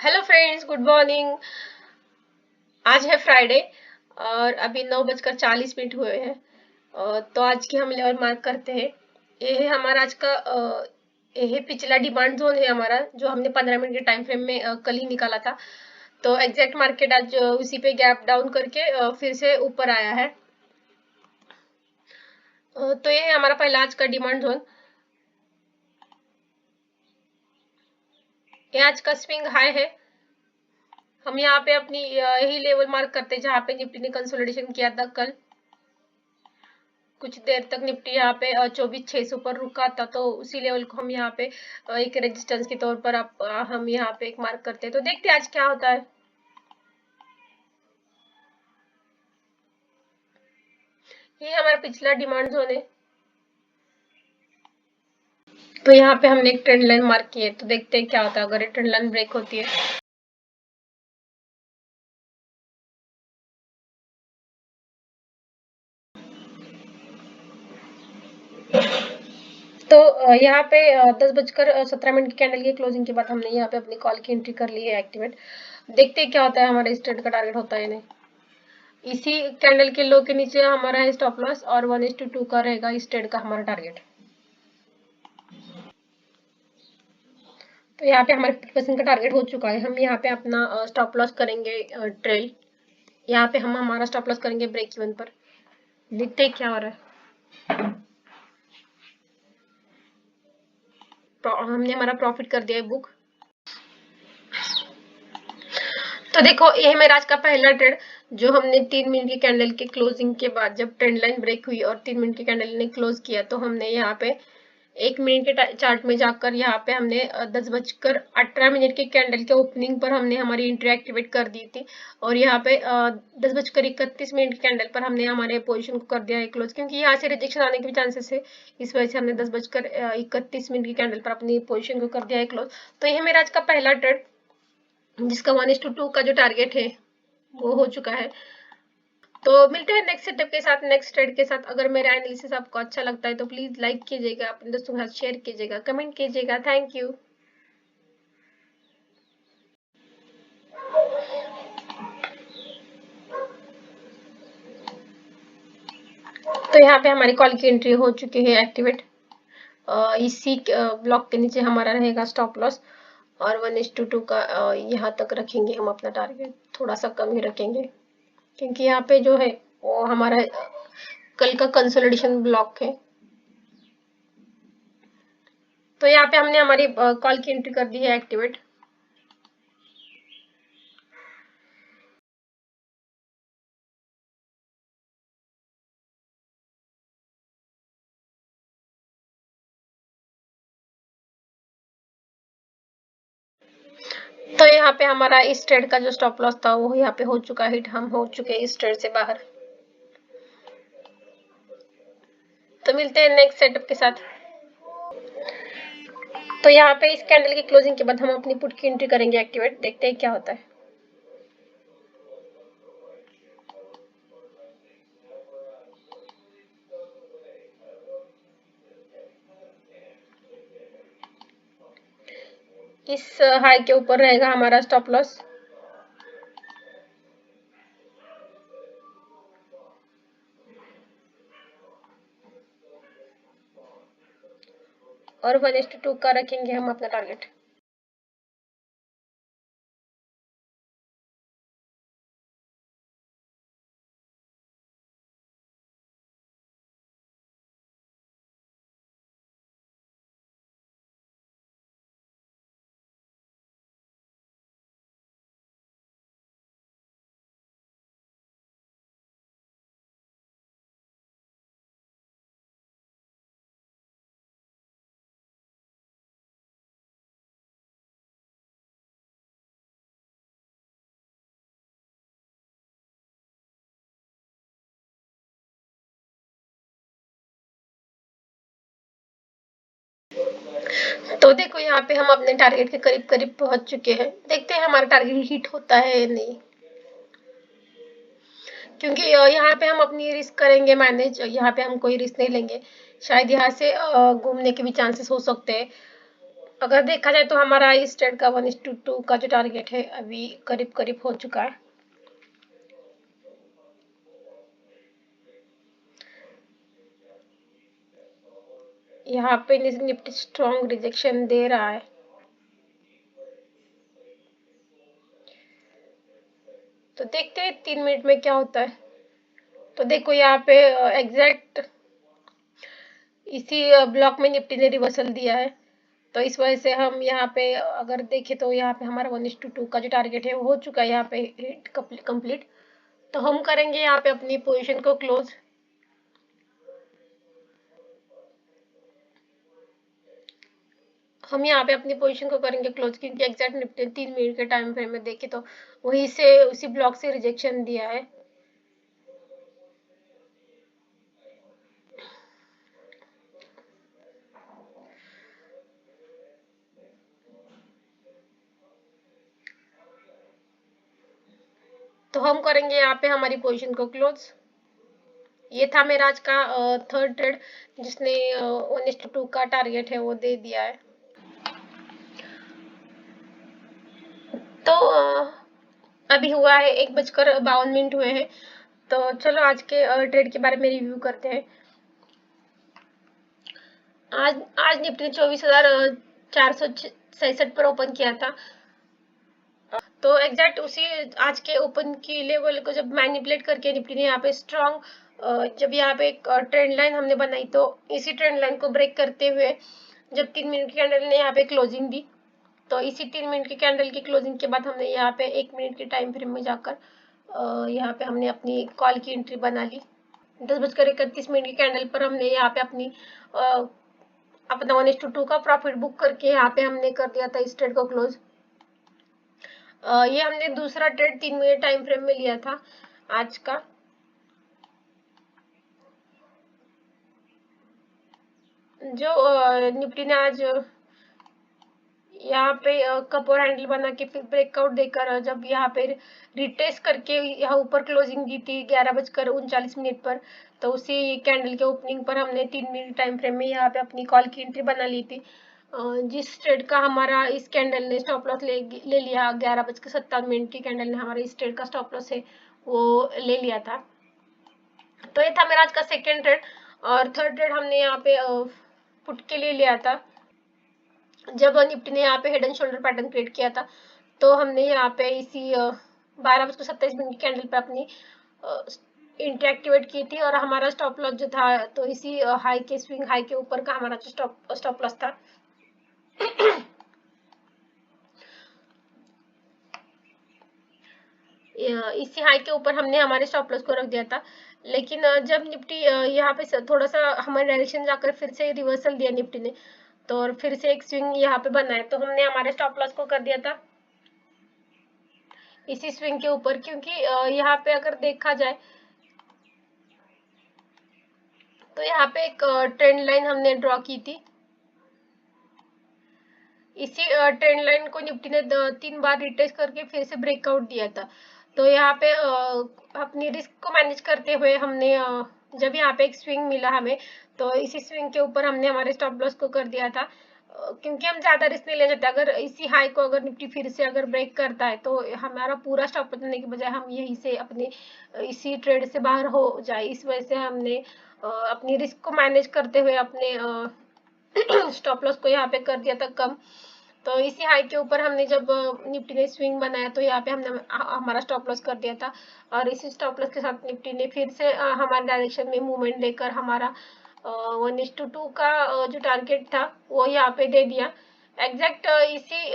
Hello friends, good morning. आज है Friday और अभी 9:40 हुए हैं। तो आज की हम लेवल मार्क करते हैं। ये है हमारा आज का ये है पिछला डिमांड जोन है हमारा, जो हमने 15 मिनट के टाइम फ्रेम में कल ही निकाला था। तो एग्जैक्ट मार्केट आज उसी पे गैप डाउन करके फिर से ऊपर आया है। तो ये है हमारा पहला आज का डिमांड जोन। ये आज का स्विंग हाई है। हम यहाँ पे अपनी यही लेवल मार्क करते हैं जहाँ पे निफ्टी ने कंसोलिडेशन किया था कल। कुछ देर तक निफ्टी यहाँ पे 24,600 पर रुका था, तो उसी लेवल को हम यहाँ पे एक रेजिस्टेंस के तौर पर हम यहाँ पे एक मार्क करते हैं। तो देखते हैं आज क्या होता है। ये हमारा पिछला डिमांड जोन है। तो यहाँ पे हमने एक ट्रेंड लाइन मार्क की है, तो देखते हैं क्या होता है अगर ये ट्रेंड लाइन ब्रेक होती है। तो यहाँ पे 10:17 की कैंडल की क्लोजिंग के बाद हमने यहाँ पे अपनी कॉल की एंट्री कर ली है एक्टिवेट। देखते हैं क्या होता है, हमारे इस ट्रेड का टारगेट होता है नहीं। इसी कैंडल के लो के नीचे हमारा है स्टॉप लॉस और 1:2 का रहेगा इस ट्रेड का हमारा टारगेट। तो यहाँ पे हमारे 50% का टारगेट हो चुका है। हम यहाँ पे अपना स्टॉप लॉस करेंगे ट्रेल। यहाँ पे हम हमारा स्टॉप लॉस करेंगे ब्रेक इवन पर। देखते हैं क्या हो रहा है। हमने हमारा प्रॉफिट कर दिया है बुक। तो देखो, ये है मेरा आज का पहला ट्रेड, जो हमने 3 मिनट की कैंडल के क्लोजिंग के बाद जब ट्रेंड लाइन ब्रेक हुई और 3 मिनट की कैंडल ने क्लोज किया, तो हमने यहाँ पे 1 मिनट के चार्ट में जाकर यहाँ पे हमने 10:18 की कैंडल के ओपनिंग पर हमने हमारी एंट्री एक्टिवेट कर दी थी। और यहाँ पे 10:31 की कैंडल पर हमने हमारे पोजीशन को कर दिया है क्लोज, क्योंकि यहाँ से रिजेक्शन आने के भी चांसेस है। इस वजह से हमने 10:31 की कैंडल पर अपनी पोजीशन को कर दिया है क्लोज। तो यह मेरा आज का पहला ट्रेड, जिसका 1:2 का जो टारगेट है वो हो चुका है। तो मिलते हैं नेक्स्ट सेटअप के साथ, नेक्स्ट ट्रेड के साथ। अगर मेरा एनालिसिस आपको अच्छा लगता है तो प्लीज लाइक कीजिएगा, अपने दोस्तों के साथ शेयर कीजिएगा, कमेंट कीजिएगा। Thank you. तो यहाँ पे हमारी कॉल की एंट्री हो चुकी है एक्टिवेट। इसी ब्लॉक के नीचे हमारा रहेगा स्टॉप लॉस और 1:2 का यहाँ तक रखेंगे हम अपना टारगेट। थोड़ा सा कम ही रखेंगे, क्योंकि यहाँ पे जो है वो हमारा कल का कंसोलिडेशन ब्लॉक है। तो यहाँ पे हमने हमारी कॉल की एंट्री कर दी है एक्टिवेट। तो यहाँ पे हमारा इस ट्रेड का जो स्टॉप लॉस था वो यहाँ पे हो चुका हिट, हम हो चुके हैं इस ट्रेड से बाहर। तो मिलते हैं नेक्स्ट सेटअप के साथ। तो यहाँ पे इस कैंडल की क्लोजिंग के बाद हम अपनी पुट की एंट्री करेंगे एक्टिवेट। देखते हैं क्या होता है। इस हाई के ऊपर रहेगा हमारा स्टॉप लॉस। और 1:2 का रखेंगे हम अपना टारगेट। तो देखो, यहाँ पे हम अपने टारगेट के करीब करीब पहुंच चुके हैं। देखते हैं हमारा टारगेट हिट होता है या नहीं, क्योंकि यहाँ पे हम अपनी रिस्क करेंगे मैनेज। यहाँ पे हम कोई रिस्क नहीं लेंगे, शायद यहाँ से घूमने के भी चांसेस हो सकते हैं। अगर देखा जाए तो हमारा इस ट्रेड का 1:2 का जो टारगेट है अभी करीब करीब हो चुका है। यहाँ पे निफ्टी स्ट्रॉन्ग रिजेक्शन दे रहा है। तो देखते हैं 3 मिनट में क्या होता है। तो देखो यहाँ पे एग्जैक्ट इसी ब्लॉक में निफ्टी ने रिवर्सल दिया है। तो इस वजह से हम यहाँ पे अगर देखें तो यहाँ पे हमारा 1:2 का जो टारगेट है वो हो चुका है यहाँ पे हिट कंप्लीट। तो हम करेंगे यहाँ पे अपनी पोजीशन को क्लोज। हम यहाँ पे अपनी पोजीशन को करेंगे क्लोज, क्योंकि एग्जैक्ट निफ्टी 3 मिनट के टाइम फ्रेम में देखे तो वहीं से उसी ब्लॉक से रिजेक्शन दिया है। तो हम करेंगे यहाँ पे हमारी पोजीशन को क्लोज। ये था मेरा आज का थर्ड ट्रेड, जिसने 1:2 का टारगेट है वो दे दिया है। तो अभी हुआ है 1:52 हुए हैं। तो चलो आज के ट्रेड के बारे में रिव्यू करते हैं। आज आज निफ्टी ने 24,466 पर ओपन किया था। तो एग्जैक्ट उसी आज के ओपन की लेवल को जब मैनिपुलेट करके निफ्टी ने यहाँ पे स्ट्रॉन्ग जब यहाँ पे एक ट्रेंड लाइन हमने बनाई, तो इसी ट्रेंड लाइन को ब्रेक करते हुए जब 3 मिनट की कैंडल ने यहाँ पे क्लोजिंग दी, तो इसी 3 मिनट की कैंडल की क्लोजिंग के बाद हमने यहाँ पे 1 मिनट के टाइम फ्रेम में जाकर यहाँ पे हमने अपनी कॉल की एंट्री बना ली। 10:31 की कैंडल पर हमने यहाँ पे अपना 1:2 का प्रॉफिट बुक करके यहाँ पे हमने कर दिया था इस ट्रेड को क्लोज। ये हमने दूसरा ट्रेड 3 मिनट टाइम फ्रेम में लिया था आज का। जो निफ्टी ने आज यहाँ पे कप और हैंडल बना के फिर ब्रेकआउट देकर जब यहाँ पे रिटेस्ट करके यहाँ ऊपर क्लोजिंग दी थी 11:39 पर, तो उसी कैंडल के ओपनिंग पर हमने 3 मिनट टाइम फ्रेम में यहाँ पे अपनी कॉल की एंट्री बना ली थी। जिस ट्रेड का हमारा इस कैंडल ने स्टॉप लॉस ले लिया, 11:57 की कैंडल ने हमारे इस ट्रेड का स्टॉप लॉस है वो ले लिया था। तो ये था मेरा आज का सेकेंड ट्रेड। और थर्ड ट्रेड हमने यहाँ पे पुट के लिए लिया था। जब निफ्टी ने यहाँ पे head and shoulder pattern create किया था, तो हमने यहाँ पे इसी 12:27 की कैंडल पर अपनी एंट्री एक्टिवेट की थी, और हमारा स्टॉप लॉस जो था तो इसी हाई के स्विंग हाई के ऊपर का हमारा जो स्टॉप लॉस था। इसी हाई के ऊपर हमने हमारे स्टॉप लॉस को रख दिया था। लेकिन जब निफ्टी यहाँ पे थोड़ा सा हमारे डायरेक्शन जाकर फिर से रिवर्सल दिया निफ्टी ने, तो और फिर से एक स्विंग यहाँ पे बना है, तो हमने हमारे स्टॉप लॉस को कर दिया था इसी स्विंग के ऊपर। क्योंकि यहाँ पे अगर देखा जाए तो यहाँ पे एक ट्रेंड लाइन हमने ड्रॉ की थी। इसी ट्रेंड लाइन को निफ्टी ने 3 बार रिटेस्ट करके फिर से ब्रेकआउट दिया था। तो यहाँ पे अपनी रिस्क को मैनेज करते हुए हमने जब यहाँ पे एक स्विंग मिला हमें, तो इसी स्विंग के ऊपर हमने हमारे स्टॉप लॉस को कर दिया था। क्योंकि हम ज्यादा रिस्क नहीं ले जाते। अगर इसी हाई को अगर निफ्टी फिर से अगर ब्रेक करता है, तो हमारा पूरा स्टॉप लॉस लेने के बजाय हम यहीं से अपने इसी ट्रेड से बाहर हो जाए, इस वजह से हमने अपनी रिस्क को मैनेज करते हुए अपने स्टॉप लॉस को यहाँ पे कर दिया था कम। तो इसी हाई के ऊपर हमने जब निफ्टी ने स्विंग बनाया, तो यहाँ पे हमने हमारा स्टॉप लॉस कर दिया था। और इसी स्टॉप लॉस के साथ निफ्टी ने फिर से हमारे डायरेक्शन में मूवमेंट लेकर हमारा 1:2 का जो टारगेट था वो यहाँ पे दे दिया। एग्जैक्ट इसी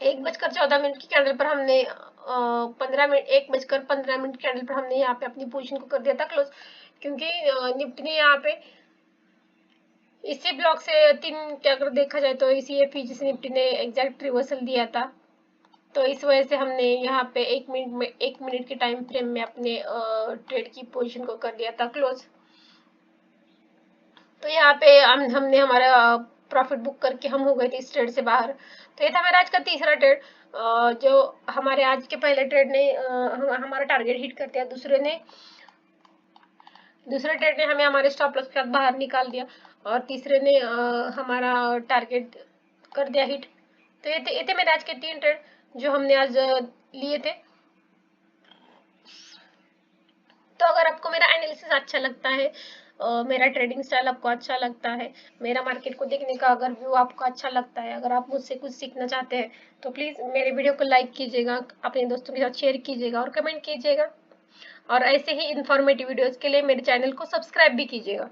1:14 की कैंडल पर हमने 1:15 कैंडल पर हमने यहाँ पे अपनी पोजीशन को कर दिया था क्लोज। क्योंकि निफ्टी ने यहाँ पे इसी ब्लॉक से क्या अगर देखा जाए तो इसी एफईजी से निफ्टी ने एग्जैक्ट रिवर्सल दिया था। तो इस वजह से हमने यहाँ पे 1 मिनट के टाइम फ्रेम में अपने ट्रेड की पोजीशन को कर दिया था क्लोज। तो यहाँ पे हमने हमारा प्रॉफिट बुक करके हम हो गए थे इस ट्रेड से बाहर। तो ये था मेरा आज का तीसरा ट्रेड। जो हमारे आज के पहले ट्रेड ने हमारा टारगेट हिट कर दिया, दूसरे ट्रेड ने हमें हमारे स्टॉप लॉस के साथ बाहर निकाल दिया, और तीसरे ने हमारा टारगेट कर दिया हिट। तो ये थे मेरे आज के 3 ट्रेड जो हमने आज लिए थे। तो अगर आपको मेरा एनालिसिस अच्छा लगता है, मेरा ट्रेडिंग स्टाइल आपको अच्छा लगता है, मेरा मार्केट को देखने का अगर व्यू आपको अच्छा लगता है, अगर आप मुझसे कुछ सीखना चाहते हैं तो प्लीज़ मेरे वीडियो को लाइक कीजिएगा, अपने दोस्तों के साथ शेयर कीजिएगा और कमेंट कीजिएगा। और ऐसे ही इंफॉर्मेटिव वीडियोस के लिए मेरे चैनल को सब्सक्राइब भी कीजिएगा।